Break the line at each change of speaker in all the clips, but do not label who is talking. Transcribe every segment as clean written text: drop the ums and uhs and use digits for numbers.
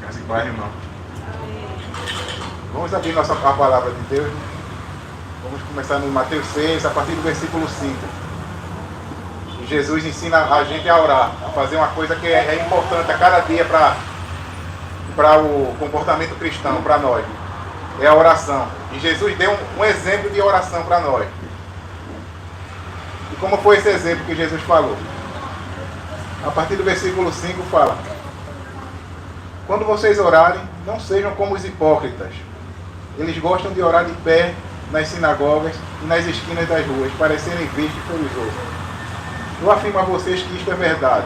Graças e paz, irmão. Vamos abrir a palavra de Deus. Vamos começar no Mateus 6, a partir do versículo 5. E Jesus ensina a gente a orar, a fazer uma coisa que é importante a cada dia para o comportamento cristão, para nós. É a oração. E Jesus deu um exemplo de oração para nós. E como foi esse exemplo que Jesus falou? A partir do versículo 5 fala: quando vocês orarem, não sejam como os hipócritas. Eles gostam de orar de pé nas sinagogas e nas esquinas das ruas, para serem vistos pelos outros. Eu afirmo a vocês que isto é verdade.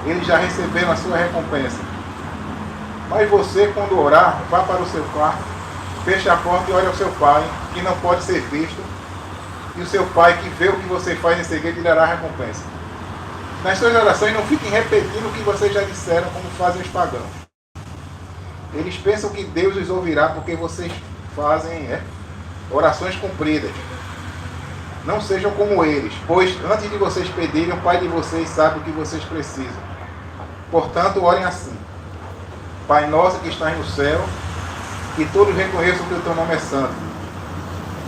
Eles já receberam a sua recompensa. Mas você, quando orar, vá para o seu quarto, feche a porta e ore ao seu pai, que não pode ser visto, e o seu pai, que vê o que você faz em segredo, lhe dará a recompensa. Nas suas orações, não fiquem repetindo o que vocês já disseram, como fazem os pagãos. Eles pensam que Deus os ouvirá porque vocês fazem orações compridas. Não sejam como eles, pois antes de vocês pedirem, o Pai de vocês sabe o que vocês precisam. Portanto, orem assim: Pai nosso que estás no céu, que todos reconheçam que o teu nome é santo.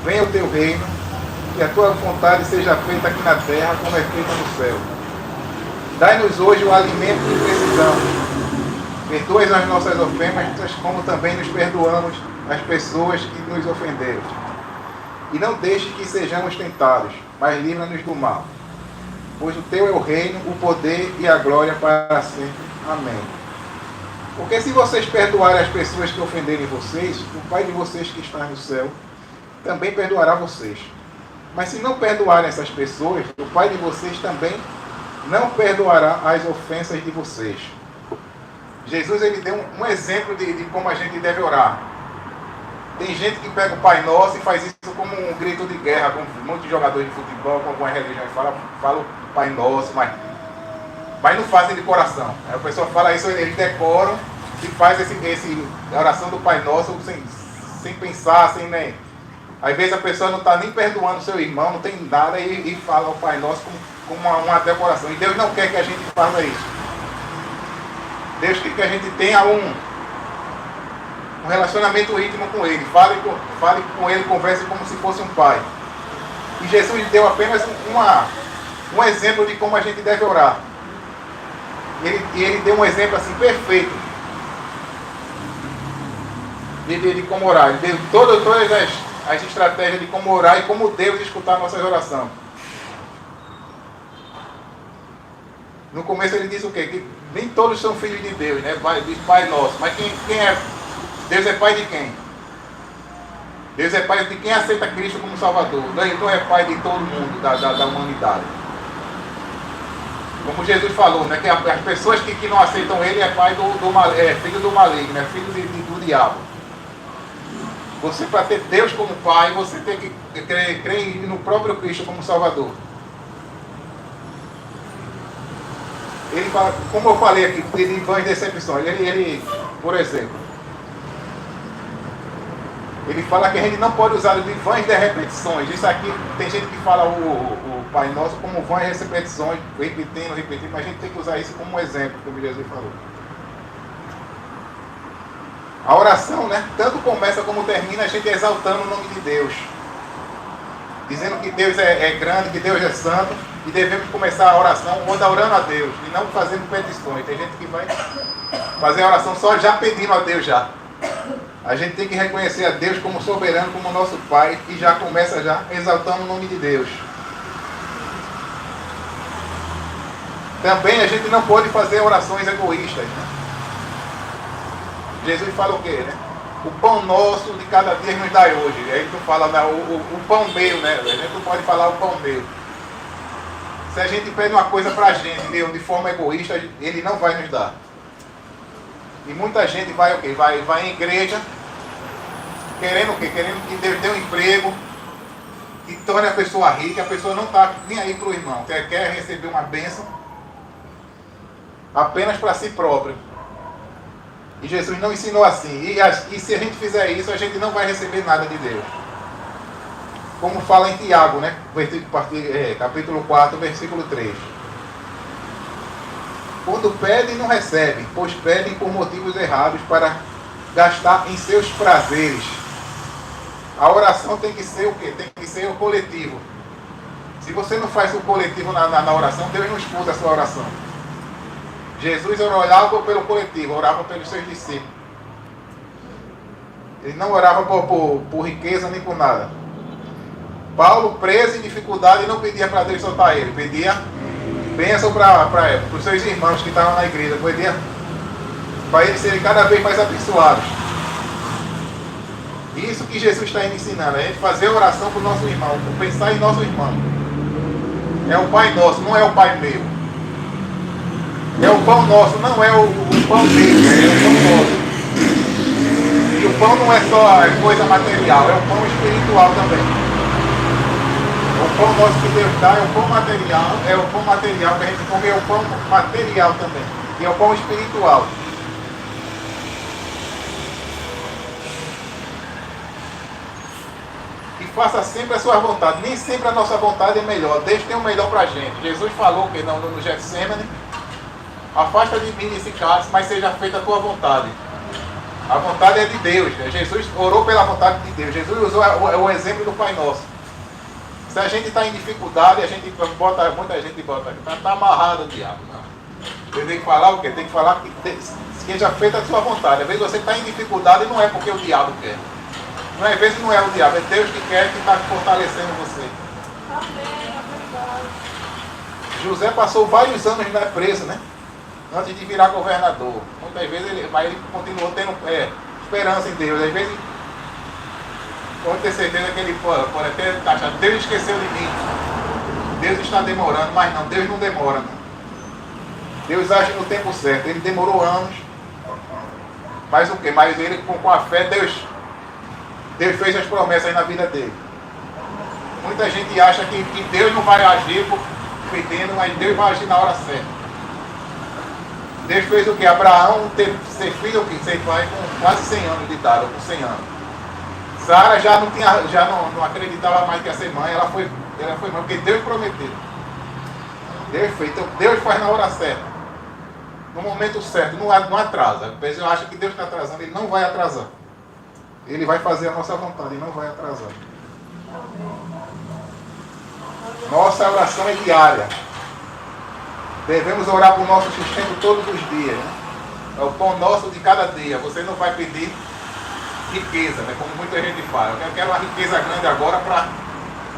Venha o teu reino, que a tua vontade seja feita aqui na terra como é feita no céu. Dai-nos hoje o alimento que precisamos. Perdoe as nossas ofensas, como também nos perdoamos as pessoas que nos ofenderam. E não deixe que sejamos tentados, mas livra-nos do mal. Pois o teu é o reino, o poder e a glória para sempre. Amém. Porque se vocês perdoarem as pessoas que ofenderem vocês, o Pai de vocês que está no céu também perdoará vocês. Mas se não perdoarem essas pessoas, o Pai de vocês também não perdoará as ofensas de vocês. Jesus ele deu um exemplo de como a gente deve orar. Tem gente que pega o Pai Nosso e faz isso como um grito de guerra, como muitos jogadores de futebol, com algumas religiões falam o Pai Nosso, mas não fazem de coração. Aí a pessoa fala isso, eles decoram e faz a oração do Pai Nosso sem pensar, sem nem... Às vezes a pessoa não está nem perdoando o seu irmão, não tem nada, e fala o Pai Nosso como uma decoração. E Deus não quer que a gente faça isso. Deus quer que a gente tenha um relacionamento íntimo com Ele. Fale com Ele, converse como se fosse um pai. E Jesus deu apenas um exemplo de como a gente deve orar. Ele deu um exemplo assim perfeito de como orar. Ele deu todas as estratégias de como orar e como Deus escutar nossas orações. No começo ele diz o quê? Que nem todos são filhos de Deus, né? Diz Pai Nosso. Mas quem é? Deus é pai de quem? Deus é pai de quem aceita Cristo como Salvador. Ele não é pai de todo mundo, da humanidade. Como Jesus falou, né? Que as pessoas que não aceitam Ele é pai filho do maligno, é filho do diabo. Você, para ter Deus como pai, você tem que crer no próprio Cristo como Salvador. Ele fala, como eu falei aqui, de vãs decepções. Ele, por exemplo, ele fala que a gente não pode usar de vãs de repetições. Isso aqui, tem gente que fala o Pai Nosso como vãs de repetições, repetindo, mas a gente tem que usar isso como um exemplo, como Jesus falou. A oração, né, tanto começa como termina a gente exaltando o nome de Deus. Dizendo que Deus é grande, que Deus é santo, e devemos começar a oração orando a Deus, e não fazendo petições. Tem gente que vai fazer a oração só já pedindo a Deus já. A gente tem que reconhecer a Deus como soberano, como nosso Pai, e já começa já exaltando o nome de Deus. Também a gente não pode fazer orações egoístas, né? Jesus fala o quê, né? O pão nosso de cada dia nos dai hoje. Aí tu fala, né? o pão meu, né? A gente não pode falar o pão meu. Se a gente pede uma coisa pra gente, de forma egoísta, Ele não vai nos dar. E muita gente vai o quê? Vai em igreja, querendo o quê? Querendo que Deus dê um emprego, que torne a pessoa rica. A pessoa não está nem aí para o irmão. Quer receber uma bênção apenas para si próprio. E Jesus não ensinou assim. E se a gente fizer isso, a gente não vai receber nada de Deus. Como fala em Tiago, né? Capítulo 4, versículo 3. Quando pedem, não recebem, pois pedem por motivos errados para gastar em seus prazeres. A oração tem que ser o quê? Tem que ser o coletivo. Se você não faz o coletivo na oração, Deus não escuta a sua oração. Jesus orava pelo coletivo, orava pelos seus discípulos. Ele não orava por riqueza nem por nada. Paulo, preso em dificuldade, não pedia para Deus soltar ele, pedia bênção para os seus irmãos que estavam na igreja, pedia para eles serem cada vez mais abençoados. Isso que Jesus está ensinando, a gente fazer oração para o nosso irmão, pensar em nosso irmão. É o Pai Nosso, não é o Pai meu. É o pão nosso, não é o pão dele, é o pão nosso. E o pão não é só coisa material, é o pão espiritual também. O pão nosso que Deus dá é o pão material que a gente come, é o pão material também. E é o pão espiritual. E faça sempre a sua vontade. Nem sempre a nossa vontade é melhor. Deus tem o melhor para a gente. Jesus falou que no Getsemane: afasta de mim esse cálice, mas seja feita a tua vontade. A vontade é de Deus. Jesus orou pela vontade de Deus. Jesus usou o exemplo do Pai Nosso. Se a gente está em dificuldade, a gente bota, muita gente bota, está amarrado o diabo. Você tem que falar o quê? Tem que falar que seja feita a sua vontade. Às vezes você está em dificuldade e não é porque o diabo quer. Às vezes não é o diabo, é Deus que quer, que está fortalecendo você. José passou vários anos preso, né? Antes de virar governador. Muitas vezes ele continuou tendo esperança em Deus. Às vezes pode ter certeza que ele pode até achar: Deus esqueceu de mim. Deus está demorando, mas não, Deus não demora. Não. Deus age no tempo certo. Ele demorou anos. Mas o quê? Mas ele com a fé, Deus fez as promessas na vida dele. Muita gente acha que Deus não vai agir pedindo, mas Deus vai agir na hora certa. Deus fez o que? Abraão teve ser filho, ser pai com quase 100 anos de idade, ou com 100 anos. Sara já não acreditava mais que ia ser mãe, ela foi mãe, porque Deus prometeu. Deus fez, então Deus faz na hora certa. No momento certo, não atrasa. Às vezes eu acho que Deus está atrasando, Ele não vai atrasar. Ele vai fazer a nossa vontade, Ele não vai atrasar. Nossa oração é diária. Devemos orar por nosso sustento todos os dias. Né? É o pão nosso de cada dia. Você não vai pedir riqueza, né? Como muita gente fala. Eu quero uma riqueza grande agora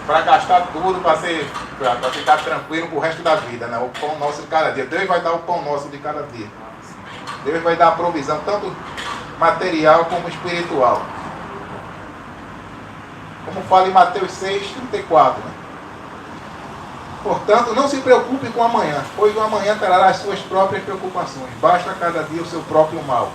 para gastar tudo, para ficar tranquilo pro resto da vida. Né? O pão nosso de cada dia. Deus vai dar o pão nosso de cada dia. Deus vai dar a provisão, tanto material como espiritual. Como fala em Mateus 6:34. Né? Portanto, não se preocupe com o amanhã, pois o amanhã trará as suas próprias preocupações. Basta cada dia o seu próprio mal.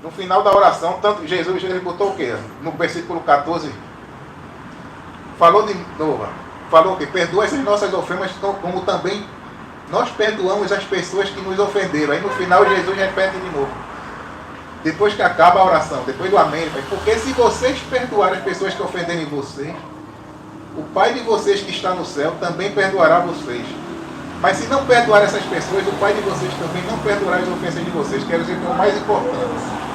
No final da oração, tanto Jesus ele botou o quê? No versículo 14, falou o quê? Perdoa as nossas ofensas, como também nós perdoamos as pessoas que nos ofenderam. Aí no final Jesus repete de novo. Depois que acaba a oração, depois do amém, porque se vocês perdoarem as pessoas que ofenderem vocês, o Pai de vocês que está no céu também perdoará vocês. Mas se não perdoar essas pessoas, o Pai de vocês também não perdoará as ofensas de vocês. Quero dizer que é o mais importante.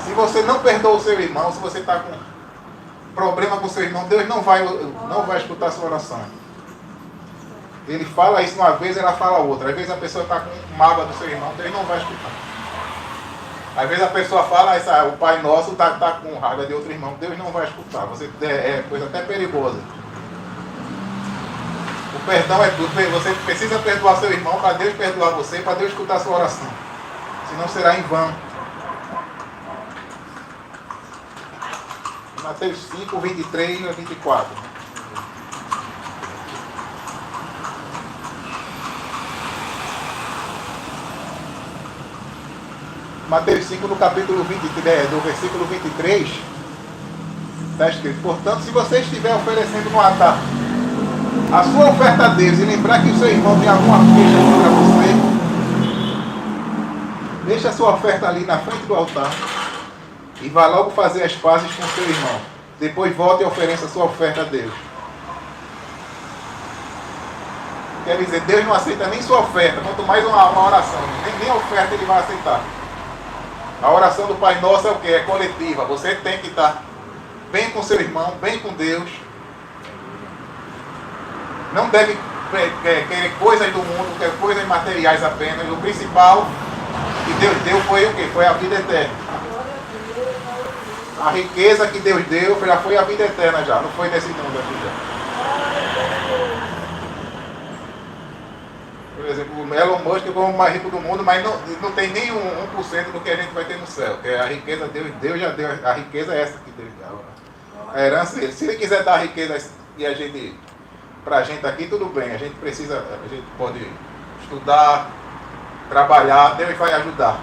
Se você não perdoa o seu irmão, se você está com problema com o seu irmão, Deus não vai escutar a sua oração. Ele fala isso uma vez, ela fala outra. Às vezes a pessoa está com mágoa do seu irmão, Deus não vai escutar. Às vezes a pessoa fala, o Pai Nosso está com raiva de outro irmão, Deus não vai escutar. É coisa até perigosa. O perdão é tudo. Você precisa perdoar seu irmão para Deus perdoar você, para Deus escutar a sua oração. Senão será em vão. Mateus 5:23-24. Mateus 5, no capítulo 23, do versículo 23, está escrito: portanto, se você estiver oferecendo no altar a sua oferta a Deus e lembrar que o seu irmão tem alguma queixa contra você, deixa a sua oferta ali na frente do altar e vá logo fazer as pazes com o seu irmão. Depois volte e ofereça a sua oferta a Deus. Quer dizer, Deus não aceita nem sua oferta, quanto mais uma oração. Nem a oferta ele vai aceitar. A oração do Pai Nosso é o quê? É coletiva. Você tem que estar bem com seu irmão, bem com Deus. Não deve querer coisas do mundo, querer coisas materiais apenas. O principal que Deus deu foi o quê? Foi a vida eterna. A riqueza que Deus deu já foi a vida eterna já. Não foi nesse mundo aqui já. Por exemplo, o Elon Musk é o mais rico do mundo, mas não tem nem 1% do que a gente vai ter no céu. Porque a riqueza, Deus já deu. A riqueza é essa que Deus dá. A herança dele. Se ele quiser dar a riqueza e a gente, pra gente aqui, tudo bem. A gente pode estudar, trabalhar, Deus vai ajudar.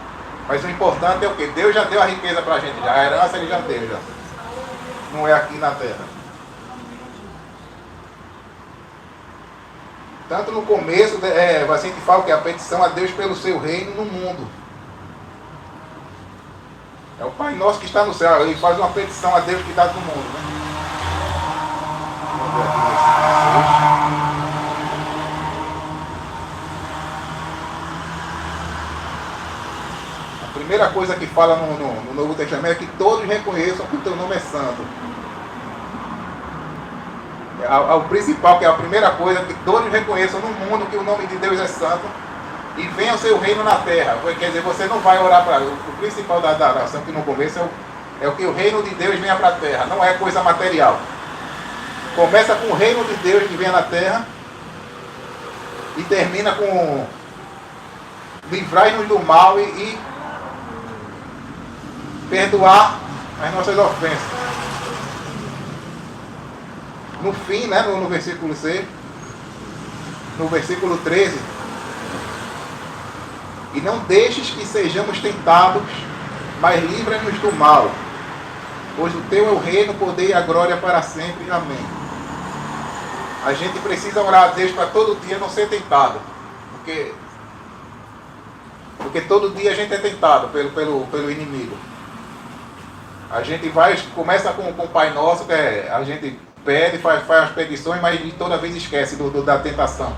Mas o importante é o quê? Deus já deu a riqueza pra gente já. A herança ele já deu já. Não é aqui na terra. Tanto no começo, a gente fala que é a petição a Deus pelo seu reino no mundo. É o Pai Nosso que está no céu. Ele faz uma petição a Deus que está no mundo. Né? Vamos ver aqui a primeira coisa que fala no Novo Testamento é que todos reconheçam que o teu nome é santo. O principal, que é a primeira coisa, que todos reconheçam no mundo que o nome de Deus é santo e venha o seu reino na terra. Quer dizer, você não vai orar para... O principal da oração que no começo é o que o reino de Deus venha para a terra, não é coisa material. Começa com o reino de Deus que venha na terra e termina com livrai-nos do mal e perdoar as nossas ofensas. No fim, né, no versículo 6, no versículo 13, e não deixes que sejamos tentados, mas livra-nos do mal, pois o teu é o reino, o poder e a glória para sempre. Amém. A gente precisa orar a Deus para todo dia não ser tentado, porque todo dia a gente é tentado pelo inimigo. A gente começa com o Pai Nosso, que a gente pede, faz as petições, mas toda vez esquece da tentação.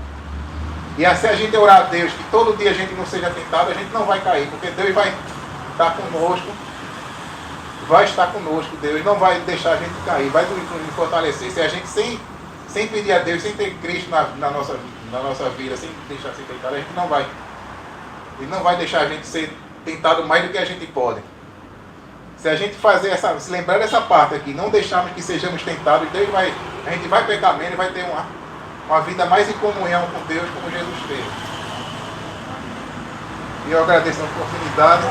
E assim a gente orar a Deus que todo dia a gente não seja tentado, a gente não vai cair, porque Deus vai estar conosco, Deus não vai deixar a gente cair, vai nos fortalecer. Se a gente sem pedir a Deus, sem ter Cristo na nossa vida, sem deixar ser tentado, a gente não vai. Ele não vai deixar a gente ser tentado mais do que a gente pode. Se a gente se lembrar dessa parte aqui, não deixarmos que sejamos tentados, a gente vai pecar menos e vai ter uma vida mais em comunhão com Deus, como Jesus teve. E eu agradeço a oportunidade.